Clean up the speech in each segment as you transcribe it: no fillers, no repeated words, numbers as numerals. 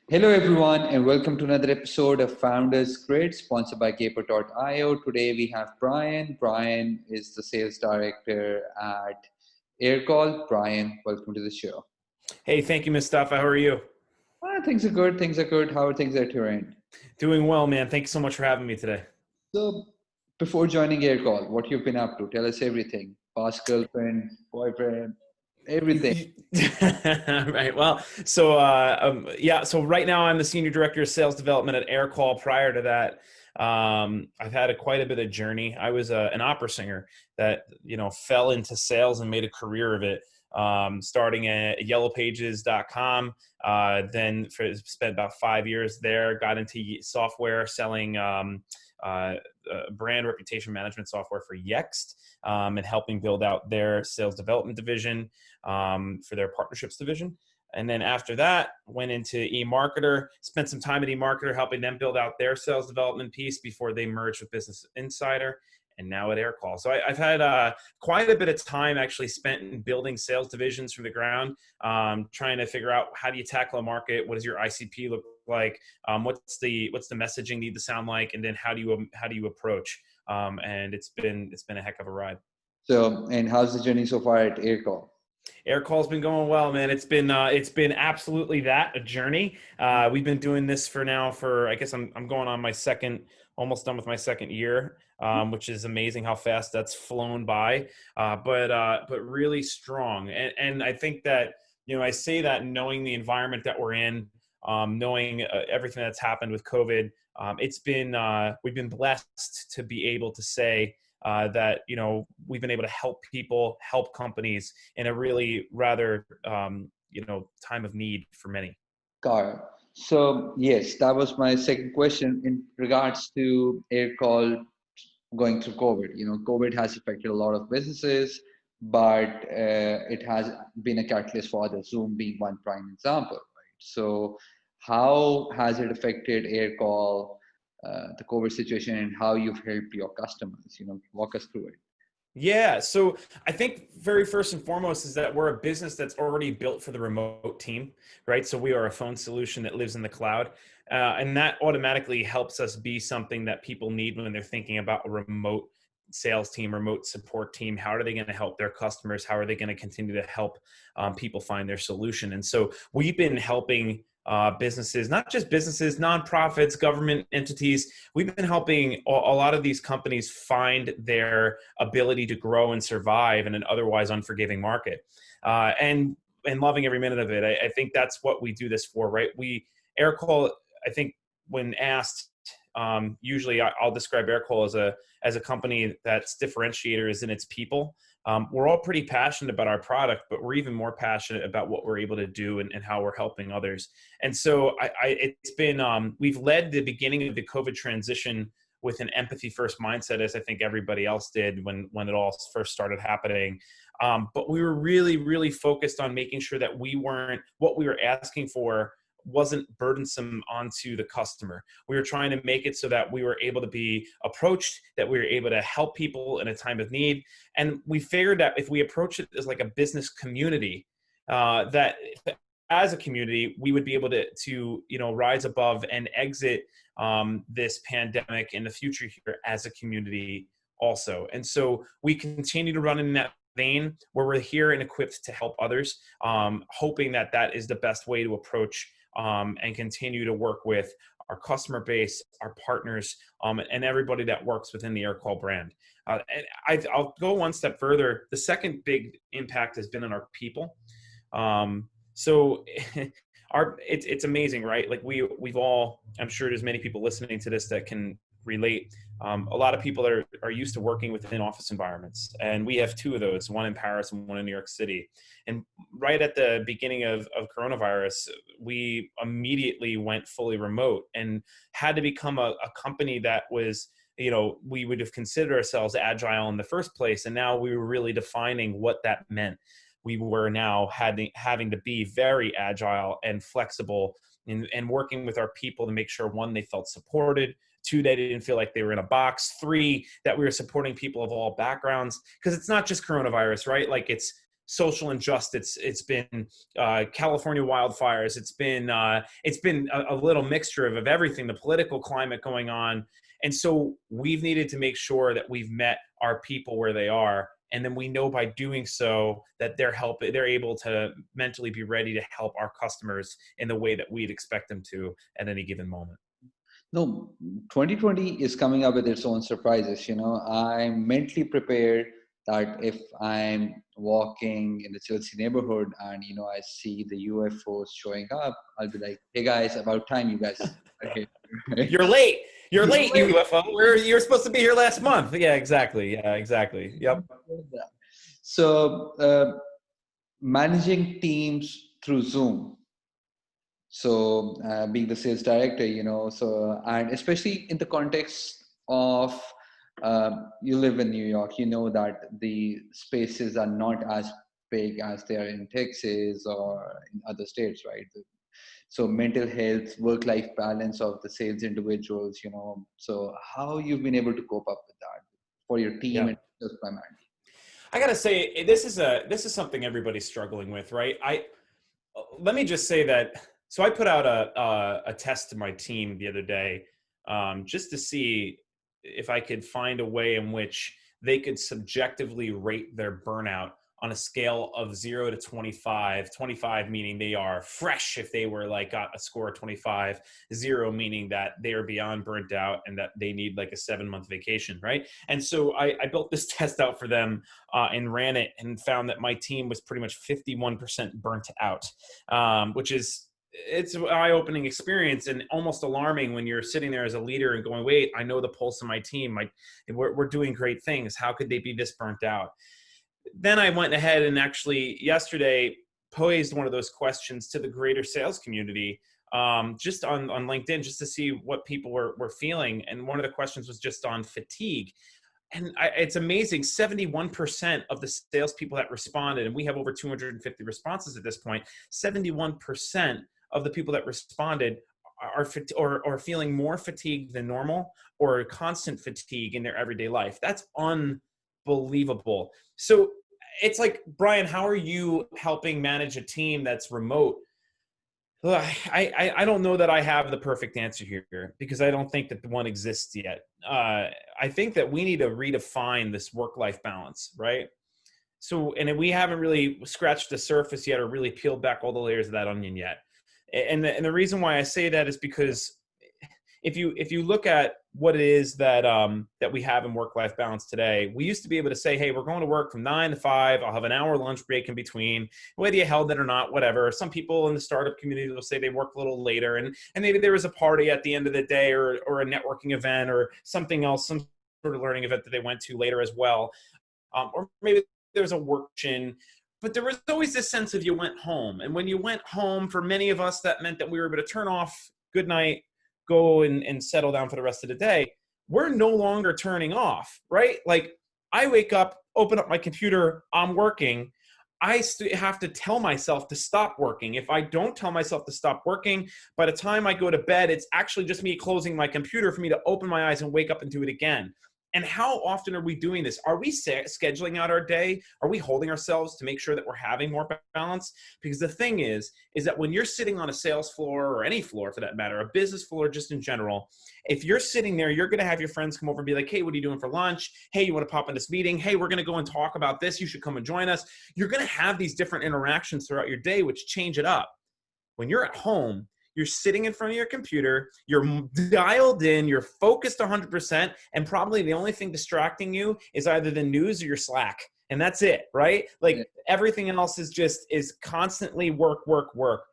Hello, everyone, and welcome to another episode of Founders Grid, sponsored by Caper.io. Today we have Bryan. Bryan is the sales director at Aircall. Bryan, welcome to the show. Hey, thank you, Mustafa. How are you? Things are good. Things are good. How are things at your end? Doing well, man. Thank you so much for having me today. So, before joining Aircall, what you've been up to? Tell us everything. Past girlfriend, boyfriend, everything. Right. Well, so right now I'm the senior director of sales development at Aircall. Prior to that, I've had quite a bit of journey. I was an opera singer that fell into sales and made a career of it. Starting at yellowpages.com, spent about 5 years there. Got into software, selling brand reputation management software for Yext, and helping build out their sales development division for their partnerships division. And then after that, went into eMarketer, spent some time at eMarketer helping them build out their sales development piece before they merged with Business Insider, and now at Aircall. So I've had quite a bit of time actually spent in building sales divisions from the ground, trying to figure out how do you tackle a market, what does your ICP look like, what's the messaging need to sound like, and then how do you approach. And it's been a heck of a ride. So, and how's the journey so far at Aircall? Aircall's been going well, man. It's been absolutely a journey. We've been doing this for I guess I'm going on my almost done with my second year, which is amazing how fast that's flown by. But really strong, and I think that I say that knowing the environment that we're in, knowing everything that's happened with COVID, we've been blessed to be able to say that we've been able to help people, help companies in a really rather time of need for many. Got it. So yes, that was my second question in regards to Aircall going through COVID. COVID has affected a lot of businesses, but it has been a catalyst for others, Zoom being one prime example, right? So how has it affected Aircall, the COVID situation, and how you've helped your customers? Walk us through it. Yeah, so I think very first and foremost is that we're a business that's already built for the remote team, right? So we are a phone solution that lives in the cloud, and that automatically helps us be something that people need when they're thinking about a remote sales team, remote support team. How are they going to help their customers? How are they going to continue to help people find their solution? And so we've been helping businesses, not just businesses, nonprofits, government entities. We've been helping a lot of these companies find their ability to grow and survive in an otherwise unforgiving market, and loving every minute of it. I think that's what we do this for, right? Aircall, I think when asked, usually I'll describe Aircall as a company that's differentiator is in its people. We're all pretty passionate about our product, but we're even more passionate about what we're able to do and how we're helping others. And so it's been, we've led the beginning of the COVID transition with an empathy first mindset, as I think everybody else did when it all first started happening. But we were really, really focused on making sure that what we were asking for wasn't burdensome onto the customer. We were trying to make it so that we were able to be approached, that we were able to help people in a time of need. And we figured that if we approach it as like a business community, that as a community, we would be able to rise above and exit this pandemic in the future here as a community also. And so we continue to run in that vein where we're here and equipped to help others, hoping that is the best way to approach and continue to work with our customer base, our partners, and everybody that works within the Aircall brand. And I'll go one step further. The second big impact has been on our people. So it's amazing, right? Like we've all, I'm sure there's many people listening to this that can relate. A lot of people are used to working within office environments, and we have two of those, one in Paris and one in New York City. And right at the beginning of coronavirus, we immediately went fully remote and had to become a company that was, we would have considered ourselves agile in the first place. And now we were really defining what that meant. We were now having to be very agile and flexible and working with our people to make sure, one, they felt supported, two, they didn't feel like they were in a box, three, that we were supporting people of all backgrounds. Because it's not just coronavirus, right? Like it's social injustice. It's been California wildfires. It's been a little mixture of everything, the political climate going on. And so we've needed to make sure that we've met our people where they are. And then we know by doing so that they're able to mentally be ready to help our customers in the way that we'd expect them to at any given moment. No, 2020 is coming up with its own surprises. I'm mentally prepared that if I'm walking in the Chelsea neighborhood and, I see the UFOs showing up, I'll be like, hey guys, about time you guys are here. You're late. You're late, UFO. You're supposed to be here last month. Yeah, exactly. Yeah, exactly. Yep. So managing teams through Zoom. So being the sales director, and especially in the context of you live in New York, that the spaces are not as big as they are in Texas or in other states, right? So mental health, work-life balance of the sales individuals, so how you've been able to cope up with that for your team Yeah. and just primarily? I gotta say, this is something everybody's struggling with, right? Let me just say that. So I put out a test to my team the other day, just to see if I could find a way in which they could subjectively rate their burnout on a scale of 0 to 25. 25 meaning they are fresh if they were like got a score of 25, 0 meaning that they are beyond burnt out and that they need like a 7-month vacation, right? And so I built this test out for them and ran it and found that my team was pretty much 51% burnt out, which is, it's an eye-opening experience and almost alarming when you're sitting there as a leader and going, wait, I know the pulse of my team. We're doing great things. How could they be this burnt out? Then I went ahead and actually yesterday posed one of those questions to the greater sales community, just on LinkedIn, just to see what people were feeling. And one of the questions was just on fatigue. And it's amazing, 71% of the salespeople that responded, and we have over 250 responses at this point, 71% of the people that responded are feeling more fatigued than normal or constant fatigue in their everyday life. That's unbelievable. So it's like, Bryan, how are you helping manage a team that's remote? I don't know that I have the perfect answer here because I don't think that the one exists yet. I think that we need to redefine this work-life balance, right? So, and we haven't really scratched the surface yet or really peeled back all the layers of that onion yet. And the reason why I say that is because if you look at what it is that that we have in work-life balance today, we used to be able to say, hey, we're going to work from 9 to 5. I'll have an hour lunch break in between. Whether you held it or not, whatever. Some people in the startup community will say they work a little later, and maybe there was a party at the end of the day or a networking event or something else, some sort of learning event that they went to later as well. Or maybe there's a work-in. But there was always this sense of you went home. And when you went home, for many of us, that meant that we were able to turn off, good night, go and settle down for the rest of the day. We're no longer turning off, right? Like I wake up, open up my computer, I'm working. I have to tell myself to stop working. If I don't tell myself to stop working, by the time I go to bed, it's actually just me closing my computer for me to open my eyes and wake up and do it again. And how often are we doing this? Are we scheduling out our day? Are we holding ourselves to make sure that we're having more balance? Because the thing is that when you're sitting on a sales floor or any floor for that matter, a business floor just in general, if you're sitting there, you're going to have your friends come over and be like, hey, what are you doing for lunch? Hey, you want to pop in this meeting? Hey, we're going to go and talk about this. You should come and join us. You're going to have these different interactions throughout your day, which change it up. When you're at home, you're sitting in front of your computer, you're dialed in, you're focused 100%, and probably the only thing distracting you is either the news or your Slack. And that's it, right? Like everything else is constantly work, work, work.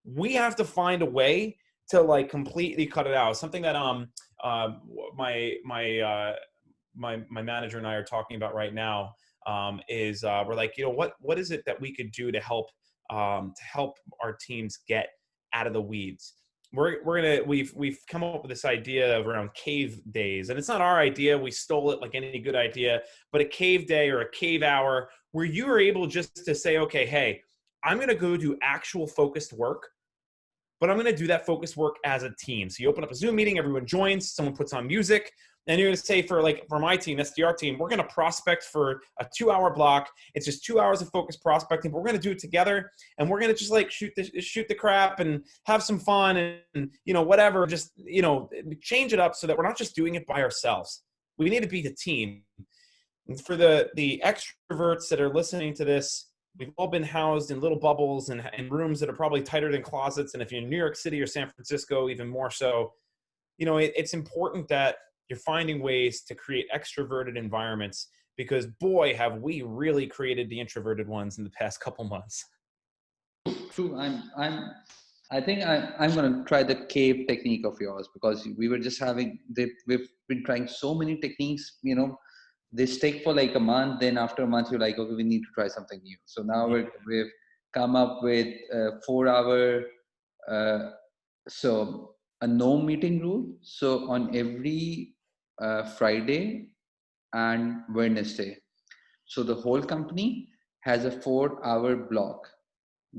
We have to find a way to like completely cut it out. Something that my manager and I are talking about right now is we're like, what is it that we could do to help our teams get out of the weeds? We've come up with this idea of around cave days, and it's not our idea. We stole it like any good idea, but a cave day or a cave hour where you are able just to say, okay, hey, I'm going to go do actual focused work, but I'm going to do that focused work as a team. So you open up a Zoom meeting, everyone joins, someone puts on music, And you're going to say for my team, SDR team, we're going to prospect for a 2-hour block. It's just 2 hours of focused prospecting, but we're going to do it together. And we're going to just like shoot the crap and have some fun and, whatever, just, change it up so that we're not just doing it by ourselves. We need to be the team. And for the extroverts that are listening to this, we've all been housed in little bubbles and in rooms that are probably tighter than closets. And if you're in New York City or San Francisco, even more so, it's important that you're finding ways to create extroverted environments, because boy, have we really created the introverted ones in the past couple months. True. I think I'm going to try the cave technique of yours, because we were just we've been trying so many techniques, they stick for like a month. Then after a month, you're like, okay, we need to try something new. So now we've come up with a 4-hour, so a no meeting rule. So on every Friday and Wednesday, so the whole company has a 4-hour block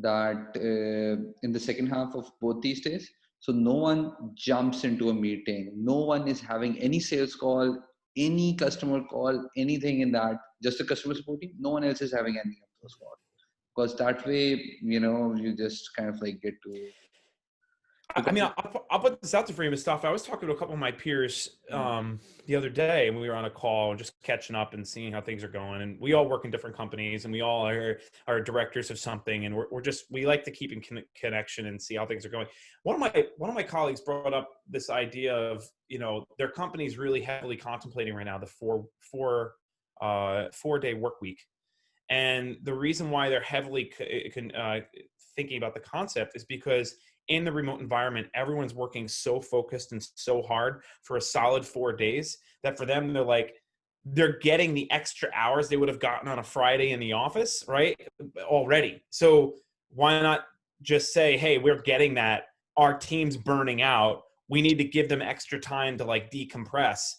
that in the second half of both these days. So no one jumps into a meeting. No one is having any sales call, any customer call, anything in that, just the customer support team. No one else is having any of those calls, because that way, you just kind of like get to. I mean, I'll put this out there for you, Mustafa. I was talking to a couple of my peers the other day, and we were on a call just catching up and seeing how things are going. And we all work in different companies, and we all are directors of something, and we like to keep in connection and see how things are going. One of my colleagues brought up this idea of, their company's really heavily contemplating right now the 4-day work week. And the reason why they're heavily thinking about the concept is because in the remote environment, everyone's working so focused and so hard for a solid 4 days that for them, they're getting the extra hours they would have gotten on a Friday in the office, right? Already. So why not just say, hey, we're getting that. Our team's burning out. We need to give them extra time to decompress.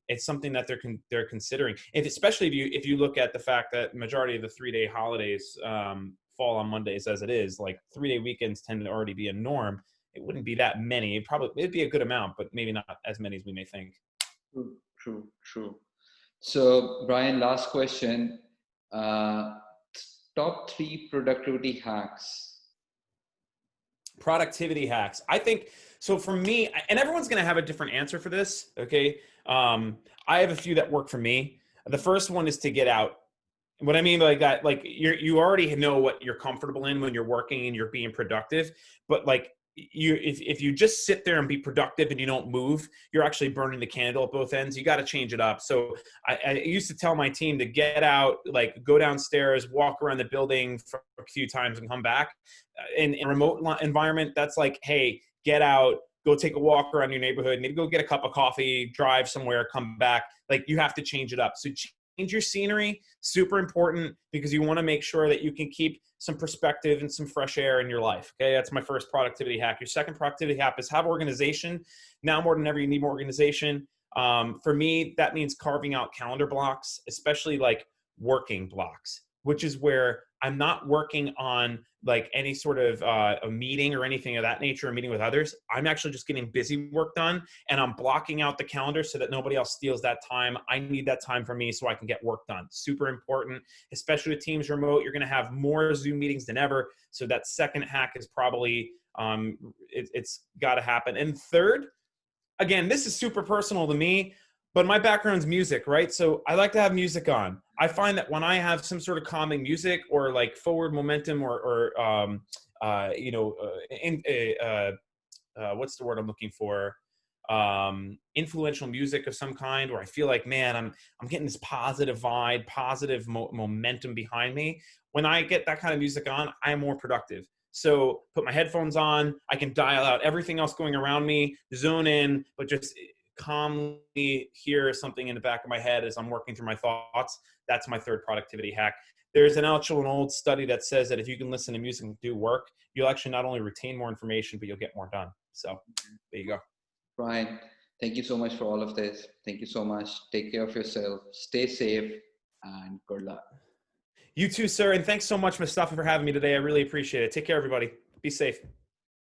It's something that they're considering. Especially if you look at the fact that majority of the 3-day holidays, fall on Mondays as it is, 3-day weekends tend to already be a norm. It wouldn't be that many. It'd be a good amount, but maybe not as many as we may think. True. So Bryan, last question, top 3 productivity hacks. Productivity hacks. I think, so for me, and everyone's going to have a different answer for this. Okay. I have a few that work for me. The first one is to get out. What I mean by that, you already know what you're comfortable in when you're working and you're being productive, but if you just sit there and be productive and you don't move, you're actually burning the candle at both ends. You got to change it up. So I used to tell my team to get out, go downstairs, walk around the building for a few times and come back. In a remote environment, that's hey, get out, go take a walk around your neighborhood, maybe go get a cup of coffee, drive somewhere, come back. You have to change it up. So change your scenery, super important, because you want to make sure that you can keep some perspective and some fresh air in your life. Okay, that's my first productivity hack. Your second productivity hack is have organization. Now more than ever, you need more organization. For me, that means carving out calendar blocks, especially working blocks, which is where I'm not working on any sort of a meeting or anything of that nature, or meeting with others. I'm actually just getting busy work done, and I'm blocking out the calendar so that nobody else steals that time. I need that time for me so I can get work done. Super important, especially with teams remote. You're going to have more Zoom meetings than ever. So that second hack is probably, it's got to happen. And third, again, this is super personal to me, but my background's music, right? So I like to have music on. I find that when I have some sort of calming music or forward momentum or what's the word I'm looking for? Influential music of some kind, where I feel man, I'm getting this positive vibe, positive momentum behind me. When I get that kind of music on, I am more productive. So put my headphones on, I can dial out everything else going around me, zone in, but just calmly hear something in the back of my head as I'm working through my thoughts. That's my third productivity hack. There's an old study that says that if you can listen to music and do work, you'll actually not only retain more information, but you'll get more done. So there you go. Bryan, thank you so much for all of this. Thank you so much. Take care of yourself. Stay safe, and good luck. You too, sir. And thanks so much, Mustafa, for having me today. I really appreciate it. Take care, everybody. Be safe.